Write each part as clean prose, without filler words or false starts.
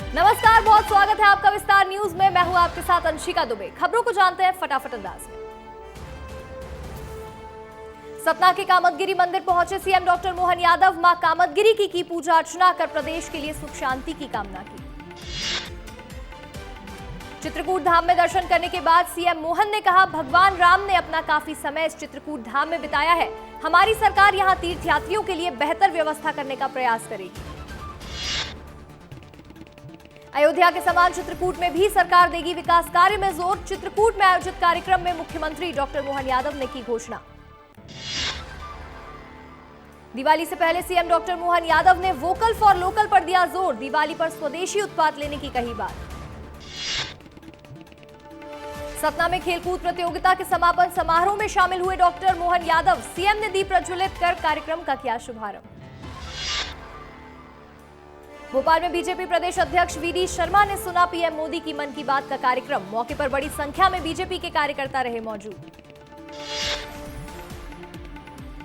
नमस्कार, बहुत स्वागत है आपका विस्तार न्यूज में। मैं हूं आपके साथ अंशिका दुबे। खबरों को जानते हैं फटाफट अंदाज में। सतना के कामतगिरी मंदिर पहुंचे सीएम डॉक्टर मोहन यादव। मां कामतगिरी की पूजा अर्चना कर प्रदेश के लिए सुख शांति की कामना की। चित्रकूट धाम में दर्शन करने के बाद सीएम मोहन ने कहा, भगवान राम ने अपना काफी समय इस चित्रकूट धाम में बिताया है। हमारी सरकार यहां तीर्थयात्रियों के लिए बेहतर व्यवस्था करने का प्रयास करेगी। अयोध्या के समान चित्रकूट में भी सरकार देगी विकास कार्य में जोर। चित्रकूट में आयोजित कार्यक्रम में मुख्यमंत्री डॉक्टर मोहन यादव ने की घोषणा। दिवाली से पहले सीएम डॉक्टर मोहन यादव ने वोकल फॉर लोकल पर दिया जोर। दिवाली पर स्वदेशी उत्पाद लेने की कही बात। सतना में खेलकूद प्रतियोगिता के समापन समारोह में शामिल हुए डॉक्टर मोहन यादव। सीएम ने दीप प्रज्वलित कर कार्यक्रम का किया शुभारंभ। भोपाल में बीजेपी प्रदेश अध्यक्ष वीडी शर्मा ने सुना पीएम मोदी की मन की बात का कार्यक्रम। मौके पर बड़ी संख्या में बीजेपी के कार्यकर्ता रहे मौजूद।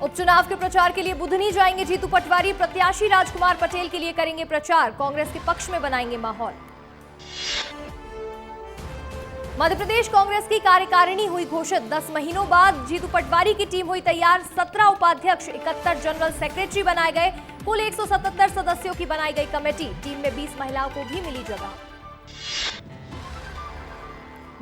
उपचुनाव के प्रचार के लिए बुधनी जाएंगे जीतू पटवारी। प्रत्याशी राजकुमार पटेल के लिए करेंगे प्रचार। कांग्रेस के पक्ष में बनाएंगे माहौल। मध्य प्रदेश कांग्रेस की कार्यकारिणी हुई घोषित। 10 महीनों बाद जीतू पटवारी की टीम हुई तैयार। 17 उपाध्यक्ष, 71 जनरल सेक्रेटरी बनाए गए। कुल 177 सदस्यों की बनाई गई कमेटी। टीम में 20 महिलाओं को भी मिली जगह।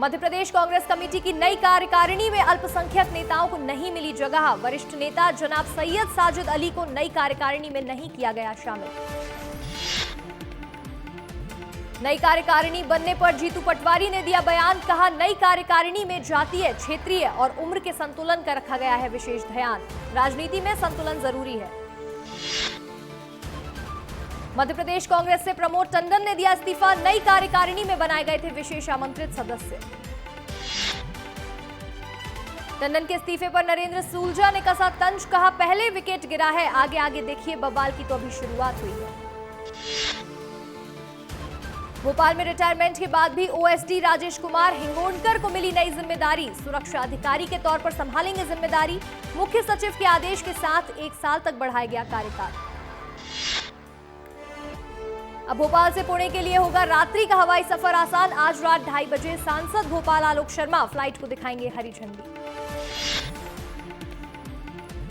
मध्य प्रदेश कांग्रेस कमेटी की नई कार्यकारिणी में अल्पसंख्यक नेताओं को नहीं मिली जगह। वरिष्ठ नेता जनाब सैयद साजिद अली को नई कार्यकारिणी में नहीं किया गया शामिल। नई कार्यकारिणी बनने पर जीतू पटवारी ने दिया बयान। कहा, नई कार्यकारिणी में जातीय, क्षेत्रीय और उम्र के संतुलन का रखा गया है विशेष ध्यान। राजनीति में संतुलन जरूरी है। मध्य प्रदेश कांग्रेस से प्रमोद टंडन ने दिया इस्तीफा। नई कार्यकारिणी में बनाए गए थे विशेष आमंत्रित सदस्य। टंडन के इस्तीफे पर नरेंद्र सूलजा ने कसा तंज। कहा, पहले विकेट गिरा है, आगे आगे देखिए, बवाल की तो अभी शुरुआत हुई है। भोपाल में रिटायरमेंट के बाद भी ओएसडी राजेश कुमार हिंगोनकर को मिली नई जिम्मेदारी। सुरक्षा अधिकारी के तौर पर संभालेंगे जिम्मेदारी। मुख्य सचिव के आदेश के साथ 1 साल तक बढ़ाया गया कार्यकाल। अब भोपाल से पुणे के लिए होगा रात्रि का हवाई सफर आसान। आज रात 2:30 बजे सांसद भोपाल आलोक शर्मा फ्लाइट को दिखाएंगे हरी झंडी।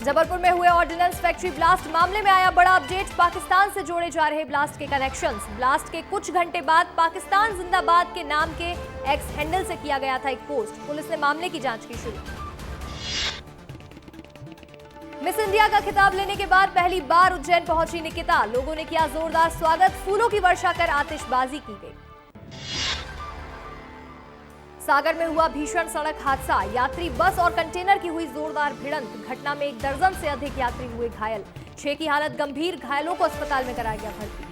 जबलपुर में हुए ऑर्डिनेंस फैक्ट्री ब्लास्ट मामले में आया बड़ा अपडेट। पाकिस्तान से जोड़े जा रहे ब्लास्ट के कनेक्शंस। ब्लास्ट के कुछ घंटे बाद पाकिस्तान जिंदाबाद के नाम के एक्स हैंडल से किया गया था एक पोस्ट। पुलिस ने मामले की जांच की शुरू। मिस इंडिया का खिताब लेने के बाद पहली बार उज्जैन पहुंची निकिता। लोगों ने किया जोरदार स्वागत। फूलों की वर्षा कर आतिशबाजी की गई। सागर में हुआ भीषण सड़क हादसा। यात्री बस और कंटेनर की हुई जोरदार भिड़ंत। घटना में 1 दर्जन से अधिक यात्री हुए घायल। 6 की हालत गंभीर। घायलों को अस्पताल में कराया गया भर्ती।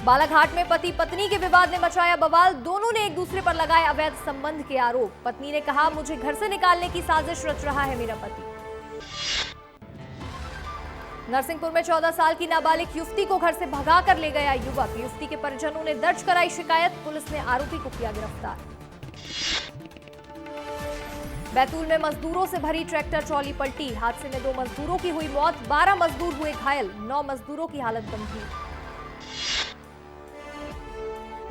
बालाघाट में पति पत्नी के विवाद ने मचाया बवाल। दोनों ने एक दूसरे पर लगाए अवैध संबंध के आरोप। पत्नी ने कहा, मुझे घर से निकालने की साजिश रच रहा है मेरा पति। नरसिंहपुर में 14 साल की नाबालिग युवती को घर से भगा कर ले गया युवक। युवती के परिजनों ने दर्ज कराई शिकायत। पुलिस ने आरोपी को किया गिरफ्तार। बैतूल में मजदूरों से भरी ट्रैक्टर ट्रॉली पलटी। हादसे में 2 मजदूरों की हुई मौत। 12 मजदूर हुए घायल। 9 मजदूरों की हालत गंभीर।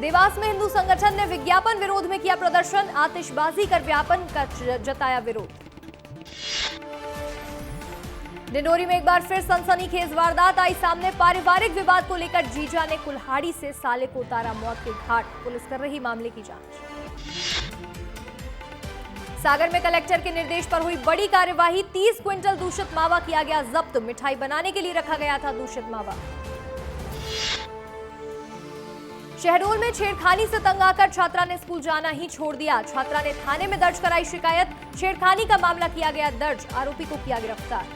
देवास में हिंदू संगठन ने विज्ञापन विरोध में किया प्रदर्शन। आतिशबाजी कर व्यापन का जताया विरोध। डिंडोरी में एक बार फिर सनसनीखेज वारदात आई सामने। पारिवारिक विवाद को लेकर जीजा ने कुल्हाड़ी से साले को उतारा मौत के घाट। पुलिस कर रही मामले की जांच। सागर में कलेक्टर के निर्देश पर हुई बड़ी कार्यवाही। 30 क्विंटल दूषित मावा किया गया जब्त। मिठाई बनाने के लिए रखा गया था दूषित मावा। शहडोल में छेड़खानी से तंग आकर छात्रा ने स्कूल जाना ही छोड़ दिया। छात्रा ने थाने में दर्ज कराई शिकायत। छेड़खानी का मामला किया गया दर्ज। आरोपी को किया गिरफ्तार।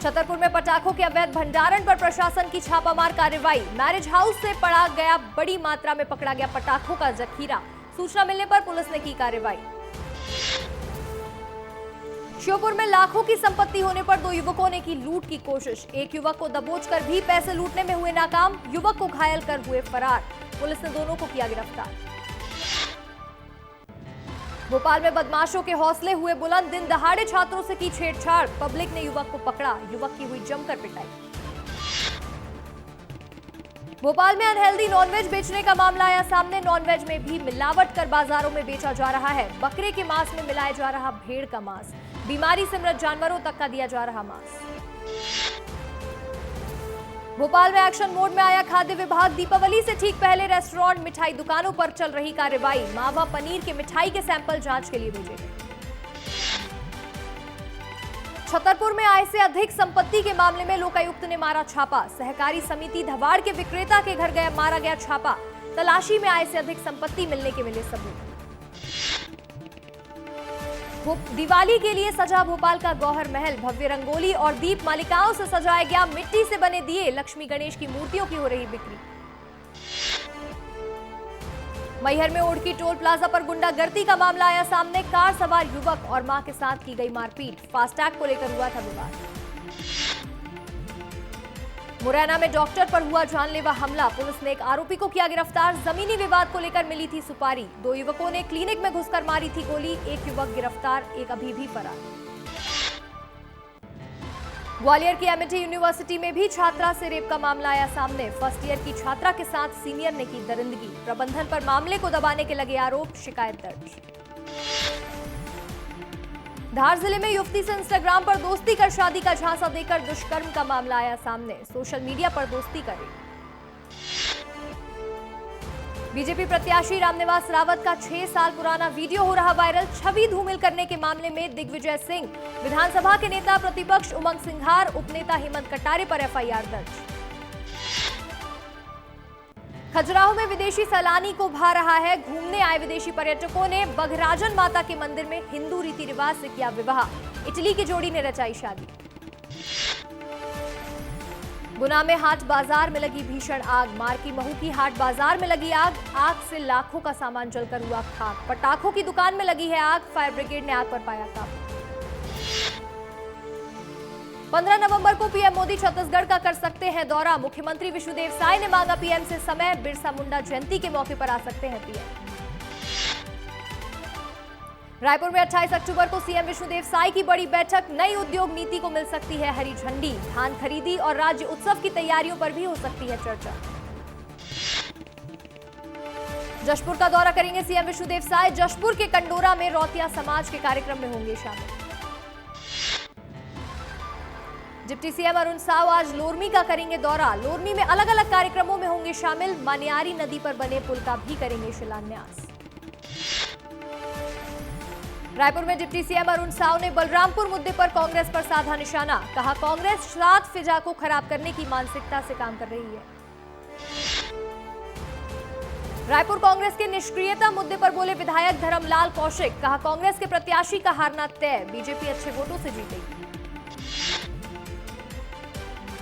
छतरपुर में पटाखों के अवैध भंडारण पर प्रशासन की छापामार कार्रवाई। मैरिज हाउस से पड़ा गया बड़ी मात्रा में पकड़ा गया पटाखों का जखीरा। सूचना मिलने पर पुलिस ने की कार्रवाई। श्योपुर में लाखों की संपत्ति होने पर 2 युवकों ने की लूट की कोशिश। एक युवक को दबोचकर भी पैसे लूटने में हुए नाकाम। युवक को घायल कर हुए फरार। पुलिस ने दोनों को किया गिरफ्तार। भोपाल में बदमाशों के हौसले हुए बुलंद। दिन दहाड़े छात्रों से की छेड़छाड़। पब्लिक ने युवक को पकड़ा। युवक की हुई जमकर पिटाई। भोपाल में अनहेल्दी नॉनवेज बेचने का मामला आया सामने। नॉनवेज में भी मिलावट कर बाजारों में बेचा जा रहा है। बकरे के मांस में मिलाया जा रहा भेड़ का मांस, बीमारी से मृत जानवरों तक का दिया जा रहा मांस। भोपाल में एक्शन मोड में आया खाद्य विभाग। दीपावली से ठीक पहले रेस्टोरेंट, मिठाई दुकानों पर चल रही कार्रवाई। मावा पनीर के मिठाई के सैंपल जांच के लिए भेजे गए। छतरपुर में आय से अधिक संपत्ति के मामले में लोकायुक्त ने मारा छापा। सहकारी समिति धवाड़ के विक्रेता के घर मारा गया छापा। तलाशी में आय से अधिक संपत्ति मिलने के मिले सबूत। दिवाली के लिए सजा भोपाल का गौहर महल। भव्य रंगोली और दीप मालिकाओं से सजाया गया। मिट्टी से बने दिए। लक्ष्मी गणेश की मूर्तियों की हो रही बिक्री। मैहर में ओढ़की टोल प्लाजा पर गुंडागर्दी का मामला आया सामने। कार सवार युवक और मां के साथ की गई मारपीट। फास्टैग को लेकर हुआ था विवाद। मुरैना में डॉक्टर पर हुआ जानलेवा हमला। पुलिस ने एक आरोपी को किया गिरफ्तार। जमीनी विवाद को लेकर मिली थी सुपारी। 2 युवकों ने क्लिनिक में घुसकर मारी थी गोली। एक युवक गिरफ्तार, एक अभी भी फरार। ग्वालियर की एमिटी यूनिवर्सिटी में भी छात्रा से रेप का मामला आया सामने। फर्स्ट ईयर की छात्रा के साथ सीनियर ने की दरिंदगी। प्रबंधन पर मामले को दबाने के लगे आरोप। शिकायत दर्ज। धार जिले में युवती से इंस्टाग्राम पर दोस्ती कर शादी का झांसा देकर दुष्कर्म का मामला आया सामने। सोशल मीडिया पर दोस्ती करे। बीजेपी प्रत्याशी रामनिवास रावत का 6 साल पुराना वीडियो हो रहा वायरल। छवि धूमिल करने के मामले में दिग्विजय सिंह, विधानसभा के नेता प्रतिपक्ष उमंग सिंघार, उपनेता हेमंत कटारे पर एफआईआर दर्ज। खजुराहो में विदेशी सैलानी को भा रहा है। घूमने आए विदेशी पर्यटकों ने बघराजन माता के मंदिर में हिंदू रीति रिवाज से किया विवाह। इटली की जोड़ी ने रचाई शादी। गुना में हाट बाजार में लगी भीषण आग। मार्की महू की हाट बाजार में लगी आग। आग से लाखों का सामान जलकर हुआ खाक। पटाखों की दुकान में लगी है आग। फायर ब्रिगेड ने आग पर पाया काबू। 15 नवंबर को पीएम मोदी छत्तीसगढ़ का कर सकते हैं दौरा। मुख्यमंत्री विष्णुदेव साय ने मांगा पीएम से समय। बिरसा मुंडा जयंती के मौके पर आ सकते हैं पीएम। रायपुर में 28 अक्टूबर को सीएम विष्णुदेव साय की बड़ी बैठक। नई उद्योग नीति को मिल सकती है हरी झंडी। धान खरीदी और राज्य उत्सव की तैयारियों पर भी हो सकती है चर्चा। जशपुर का दौरा करेंगे सीएम विष्णुदेव साय। जशपुर के कंडोरा में रौतिया समाज के कार्यक्रम में होंगे शामिल। डिप्टी सीएम अरुण साव आज लोरमी का करेंगे दौरा। लोरमी में अलग अलग कार्यक्रमों में होंगे शामिल। मानियारी नदी पर बने पुल का भी करेंगे शिलान्यास। रायपुर में डिप्टी सीएम अरुण साव ने बलरामपुर मुद्दे पर कांग्रेस पर साधा निशाना। कहा कांग्रेस श्राद्ध फिजा को खराब करने की मानसिकता से काम कर रही है। रायपुर कांग्रेस के निष्क्रियता मुद्दे पर बोले विधायक धर्मलाल कौशिक। कहा कांग्रेस के प्रत्याशी का हारना तय। बीजेपी अच्छे वोटों से जीतेगी।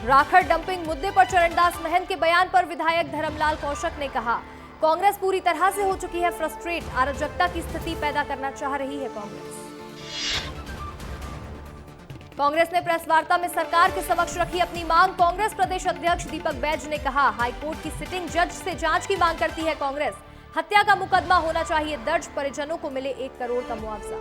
राखड़ डंपिंग मुद्दे पर चरणदास महंत के बयान पर विधायक धर्मलाल कौशिक ने कहा कांग्रेस पूरी तरह से हो चुकी है फ्रस्ट्रेट। अराजकता की स्थिति पैदा करना चाह रही है कांग्रेस ने प्रेस वार्ता में सरकार के समक्ष रखी अपनी मांग। कांग्रेस प्रदेश अध्यक्ष दीपक बैज ने कहा हाईकोर्ट की सिटिंग जज से जांच की मांग करती है कांग्रेस। हत्या का मुकदमा होना चाहिए दर्ज। परिजनों को मिले 1 करोड़ का मुआवजा।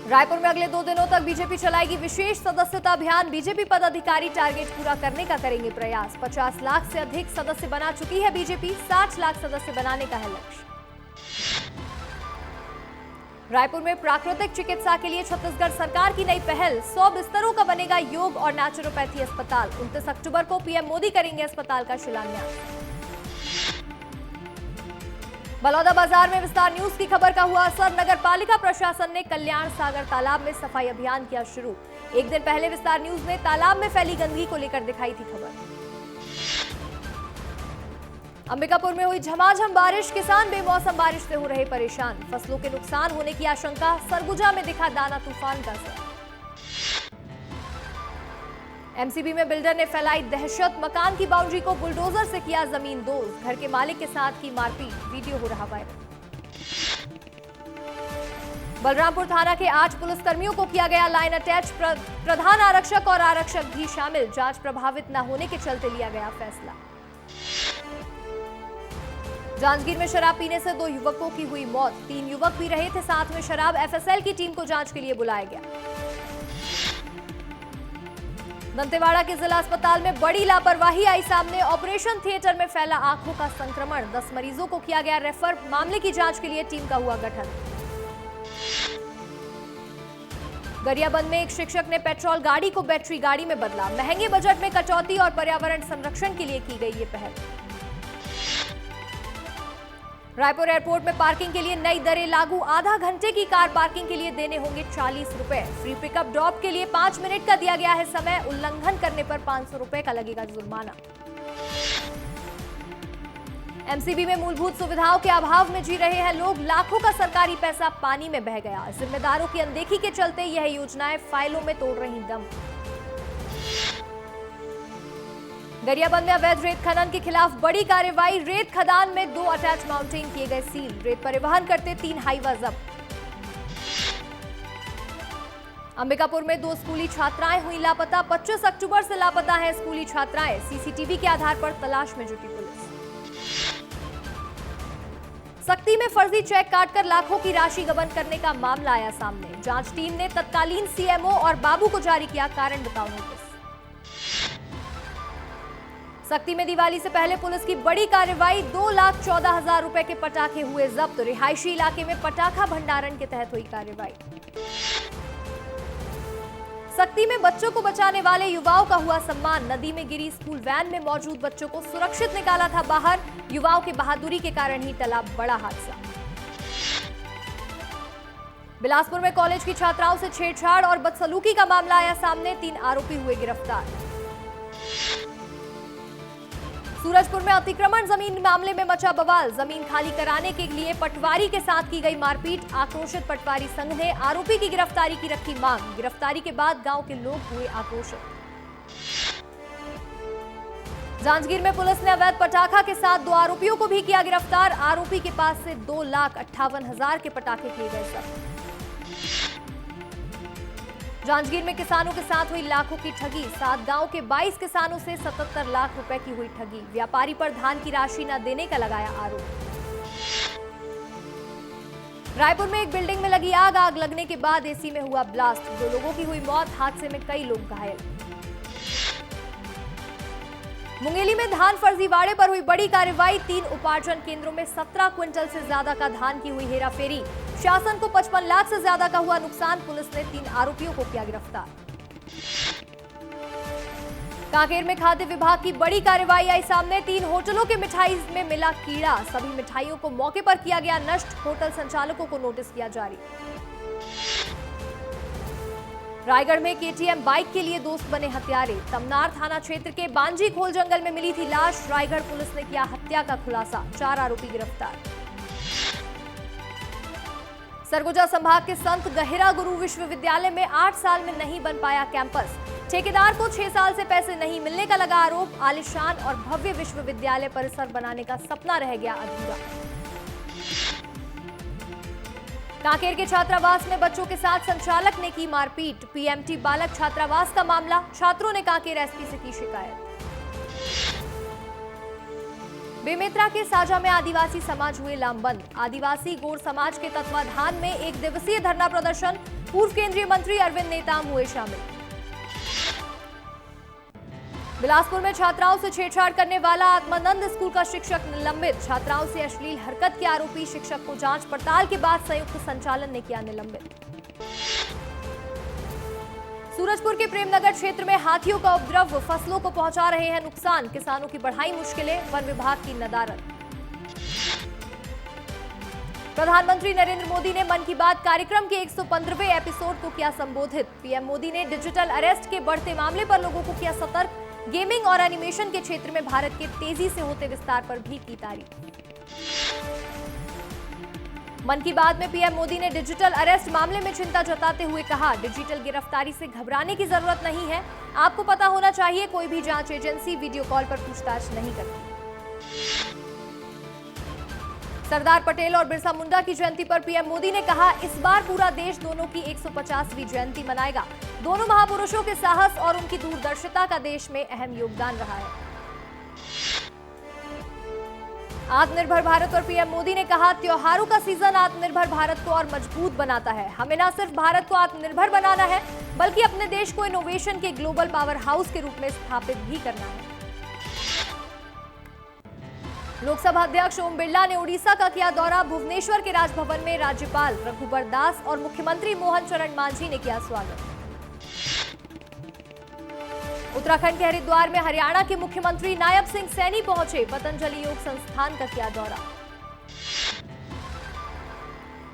रायपुर में अगले 2 दिनों तक बीजेपी चलाएगी विशेष सदस्यता अभियान। बीजेपी पदाधिकारी टारगेट पूरा करने का करेंगे प्रयास। 50 लाख से अधिक सदस्य बना चुकी है बीजेपी। 60 लाख सदस्य बनाने का है लक्ष्य। रायपुर में प्राकृतिक चिकित्सा के लिए छत्तीसगढ़ सरकार की नई पहल। 100 बिस्तरों का बनेगा योग और नेचुरोपैथी अस्पताल। 29 अक्टूबर को पीएम मोदी करेंगे अस्पताल का शिलान्यास। बलौदा बाजार में विस्तार न्यूज की खबर का हुआ असर। नगर पालिका प्रशासन ने कल्याण सागर तालाब में सफाई अभियान किया शुरू। 1 दिन पहले विस्तार न्यूज ने तालाब में फैली गंदगी को लेकर दिखाई थी खबर। अंबिकापुर में हुई झमाझम बारिश। किसान बेमौसम बारिश से हो रहे परेशान। फसलों के नुकसान होने की आशंका। सरगुजा में दिखा दाना तूफान का असर। एमसीबी में बिल्डर ने फैलाई दहशत। मकान की बाउंड्री को बुलडोजर से किया जमीन दोज। घर के मालिक के साथ की मारपीट। वीडियो हो रहा वायरल। बलरामपुर थाना के 8 पुलिसकर्मियों को किया गया लाइन अटैच। प्रधान आरक्षक और आरक्षक भी शामिल। जांच प्रभावित न होने के चलते लिया गया फैसला। जांजगीर में शराब पीने से 2 युवकों की हुई मौत। 3 युवक पी रहे थे साथ में शराब। एफएसएल की टीम को जांच के लिए बुलाया गया। दंतेवाड़ा के जिला अस्पताल में बड़ी लापरवाही आई सामने। ऑपरेशन थिएटर में फैला आंखों का संक्रमण। 10 मरीजों को किया गया रेफर। मामले की जांच के लिए टीम का हुआ गठन। गरियाबंद में एक शिक्षक ने पेट्रोल गाड़ी को बैटरी गाड़ी में बदला। महंगे बजट में कटौती और पर्यावरण संरक्षण के लिए की गई ये पहल। रायपुर एयरपोर्ट में पार्किंग के लिए नई दरें लागू। आधा घंटे की कार पार्किंग के लिए देने होंगे 40 रुपए। फ्री पिकअप ड्रॉप के लिए 5 मिनट का दिया गया है समय। उल्लंघन करने पर 500 रुपए का लगेगा जुर्माना। एमसीबी में मूलभूत सुविधाओं के अभाव में जी रहे हैं लोग। लाखों का सरकारी पैसा पानी में बह गया। जिम्मेदारों की अनदेखी के चलते यह योजनाएं फाइलों में तोड़ रही दम। गरियाबंद में अवैध रेत खनन के खिलाफ बड़ी कार्रवाई। रेत खदान में 2 अटैच माउंटेन किए गए सील। रेत परिवहन करते 3 हाईवा जब्त। अंबिकापुर में 2 स्कूली छात्राएं हुई लापता। 25 अक्टूबर से लापता हैं स्कूली छात्राएं। सीसीटीवी के आधार पर तलाश में जुटी पुलिस। सक्ती में फर्जी चेक काटकर लाखों की राशि गबन करने का मामला आया सामने। जांच टीम ने तत्कालीन सीएमओ और बाबू को जारी किया कारण बताओ नोटिस। सक्ती में दिवाली से पहले पुलिस की बड़ी कार्रवाई। 2,14,000 रुपए के पटाखे हुए जब्त। रिहायशी इलाके में पटाखा भंडारण के तहत हुई कार्रवाई। सक्ती में बच्चों को बचाने वाले युवाओं का हुआ सम्मान। नदी में गिरी स्कूल वैन में मौजूद बच्चों को सुरक्षित निकाला था बाहर। युवाओं की बहादुरी के कारण ही टला बड़ा हादसा। बिलासपुर में कॉलेज की छात्राओं से छेड़छाड़ और बदसलूकी का मामला आया सामने। 3 आरोपी हुए गिरफ्तार। सूरजपुर में अतिक्रमण जमीन मामले में मचा बवाल। जमीन खाली कराने के लिए पटवारी के साथ की गई मारपीट। आक्रोशित पटवारी संघ ने आरोपी की गिरफ्तारी की रखी मांग। गिरफ्तारी के बाद गांव के लोग हुए आक्रोशित। जांजगीर में पुलिस ने अवैध पटाखा के साथ 2 आरोपियों को भी किया गिरफ्तार। आरोपी के पास से 2,58,000 के पटाखे किए गए जब्त। जांजगीर में किसानों के साथ हुई लाखों की ठगी। 7 गांव के 22 किसानों से 77 लाख रुपए की हुई ठगी। व्यापारी पर धान की राशि न देने का लगाया आरोप। रायपुर में एक बिल्डिंग में लगी आग। आग लगने के बाद एसी में हुआ ब्लास्ट। 2 लोगों की हुई मौत। हादसे में कई लोग घायल। मुंगेली में धान फर्जीवाड़े पर हुई बड़ी कार्रवाई। 3 उपार्जन केंद्रों में 17 क्विंटल से ज्यादा का धान की हुई हेराफेरी। शासन को 55 लाख से ज्यादा का हुआ नुकसान। पुलिस ने 3 आरोपियों को किया गिरफ्तार। कांकेर में खाद्य विभाग की बड़ी कार्रवाई आई सामने। 3 होटलों के मिठाई में मिला कीड़ा। सभी मिठाइयों को मौके पर किया गया नष्ट। होटल संचालकों को नोटिस किया जारी। रायगढ़ में केटीएम बाइक के लिए दोस्त बने हत्यारे। तमनार थाना क्षेत्र के बांजी खोल जंगल में मिली थी लाश। रायगढ़ पुलिस ने किया हत्या का खुलासा। 4 आरोपी गिरफ्तार। सरगुजा संभाग के संत गहिरा गुरु विश्वविद्यालय में 8 साल में नहीं बन पाया कैंपस। ठेकेदार को 6 साल से पैसे नहीं मिलने का लगा आरोप। आलिशान और भव्य विश्वविद्यालय परिसर बनाने का सपना रह गया अधूरा। कांकेर के छात्रावास में बच्चों के साथ संचालक ने की मारपीट। पीएमटी बालक छात्रावास का मामला। छात्रों ने कांकेर एसपी से की शिकायत। बेमेतरा के साजा में आदिवासी समाज हुए लामबंद। आदिवासी गौड़ समाज के तत्वाधान में 1 दिवसीय धरना प्रदर्शन। पूर्व केंद्रीय मंत्री अरविंद नेताम हुए शामिल। बिलासपुर में छात्राओं से छेड़छाड़ करने वाला आत्मानंद स्कूल का शिक्षक निलंबित। छात्राओं से अश्लील हरकत के आरोपी शिक्षक को जांच पड़ताल के बाद संयुक्त संचालन ने किया निलंबित। सूरजपुर के प्रेमनगर क्षेत्र में हाथियों का उपद्रव। फसलों को पहुंचा रहे हैं नुकसान। किसानों की बढ़ाई मुश्किलें। वन विभाग की नदारद। प्रधानमंत्री नरेंद्र मोदी ने मन की बात कार्यक्रम के 115वें एपिसोड को किया संबोधित। पीएम मोदी ने डिजिटल अरेस्ट के बढ़ते मामले पर लोगों को किया सतर्क। गेमिंग और एनिमेशन के क्षेत्र में भारत के तेजी से होते विस्तार पर भी की तारीफ। मन की बात में पीएम मोदी ने डिजिटल अरेस्ट मामले में चिंता जताते हुए कहा, डिजिटल गिरफ्तारी से घबराने की जरूरत नहीं है। आपको पता होना चाहिए कोई भी जांच एजेंसी वीडियो कॉल पर पूछताछ नहीं करती। सरदार पटेल और बिरसा मुंडा की जयंती पर पीएम मोदी ने कहा, इस बार पूरा देश दोनों की 150वीं जयंती मनाएगा। दोनों महापुरुषों के साहस और उनकी दूरदर्शिता का देश में अहम योगदान रहा है। आत्मनिर्भर भारत और पीएम मोदी ने कहा, त्योहारों का सीजन आत्मनिर्भर भारत को और मजबूत बनाता है। हमें न सिर्फ भारत को आत्मनिर्भर बनाना है, बल्कि अपने देश को इनोवेशन के ग्लोबल पावर हाउस के रूप में स्थापित भी करना है। लोकसभा अध्यक्ष ओम बिरला ने उड़ीसा का किया दौरा। भुवनेश्वर के राजभवन में राज्यपाल रघुबर दास और मुख्यमंत्री मोहन चरण मांझी ने किया स्वागत। उत्तराखंड के हरिद्वार में हरियाणा के मुख्यमंत्री नायब सिंह सैनी पहुंचे। पतंजलि योग संस्थान का किया दौरा।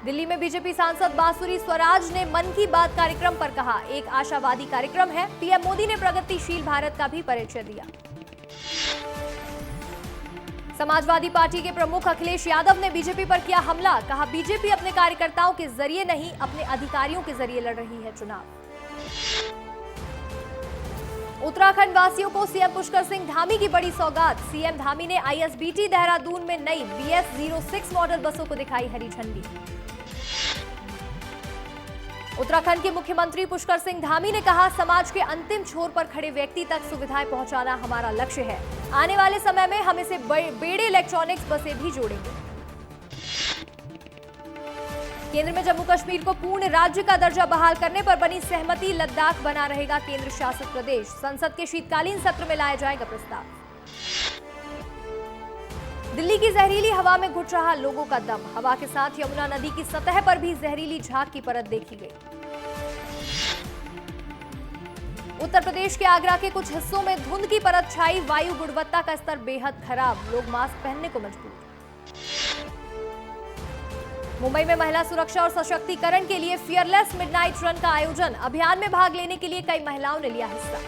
दिल्ली में बीजेपी सांसद बांसुरी स्वराज ने मन की बात कार्यक्रम पर कहा, एक आशावादी कार्यक्रम है। पीएम मोदी ने प्रगतिशील भारत का भी परिचय दिया। समाजवादी पार्टी के प्रमुख अखिलेश यादव ने बीजेपी पर किया हमला। कहा, बीजेपी अपने कार्यकर्ताओं के जरिए नहीं, अपने अधिकारियों के जरिए लड़ रही है चुनाव। उत्तराखंड वासियों को सीएम पुष्कर सिंह धामी की बड़ी सौगात। सीएम धामी ने आईएसबीटी देहरादून में नई BS06 मॉडल बसों को दिखाई हरी झंडी। उत्तराखंड के मुख्यमंत्री पुष्कर सिंह धामी ने कहा, समाज के अंतिम छोर पर खड़े व्यक्ति तक सुविधाएं पहुंचाना हमारा लक्ष्य है। आने वाले समय में हम इसे बेड़े इलेक्ट्रॉनिक्स बसें भी जोड़ेंगे। केंद्र में जम्मू कश्मीर को पूर्ण राज्य का दर्जा बहाल करने पर बनी सहमति। लद्दाख बना रहेगा केंद्र शासित प्रदेश। संसद के शीतकालीन सत्र में लाया जाएगा प्रस्ताव। दिल्ली की जहरीली हवा में घुट रहा लोगों का दम। हवा के साथ यमुना नदी की सतह पर भी जहरीली झाग की परत देखी गई। उत्तर प्रदेश के आगरा के कुछ हिस्सों में धुंध की परत छाई। वायु गुणवत्ता का स्तर बेहद खराब। लोग मास्क पहनने को मजबूर। मुंबई में महिला सुरक्षा और सशक्तिकरण के लिए फियरलेस मिडनाइट रन का आयोजन। अभियान में भाग लेने के लिए कई महिलाओं ने लिया हिस्सा।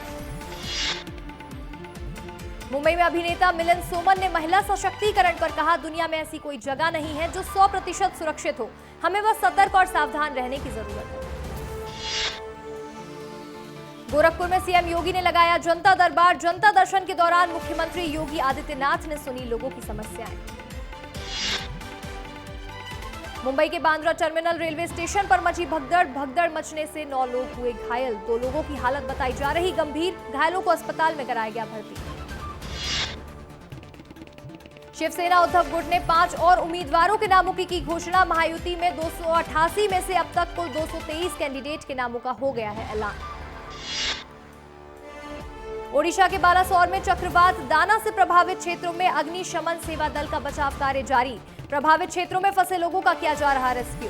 मुंबई में अभिनेता मिलिंद सोमन ने महिला सशक्तिकरण पर कहा, दुनिया में ऐसी कोई जगह नहीं है जो 100% सुरक्षित हो। हमें बस सतर्क और सावधान रहने की जरूरत है। गोरखपुर में सीएम योगी ने लगाया जनता दरबार। जनता दर्शन के दौरान मुख्यमंत्री योगी आदित्यनाथ ने सुनी लोगों की समस्याएं। मुंबई के बांद्रा टर्मिनल रेलवे स्टेशन पर मची भगदड़। भगदड़ मचने से 9 लोग हुए घायल। 2 लोगों की हालत बताई जा रही गंभीर। घायलों को अस्पताल में कराया गया भर्ती। शिवसेना उद्धव गुट ने 5 और उम्मीदवारों के नामों की घोषणा। महायुति में 288 में से अब तक कुल 223 कैंडिडेट के नामों का हो गया है ऐलान। ओडिशा के बालासोर में चक्रवात दाना से प्रभावित क्षेत्रों में अग्निशमन सेवा दल का बचाव कार्य जारी। प्रभावित क्षेत्रों में फंसे लोगों का किया जा रहा रेस्क्यू।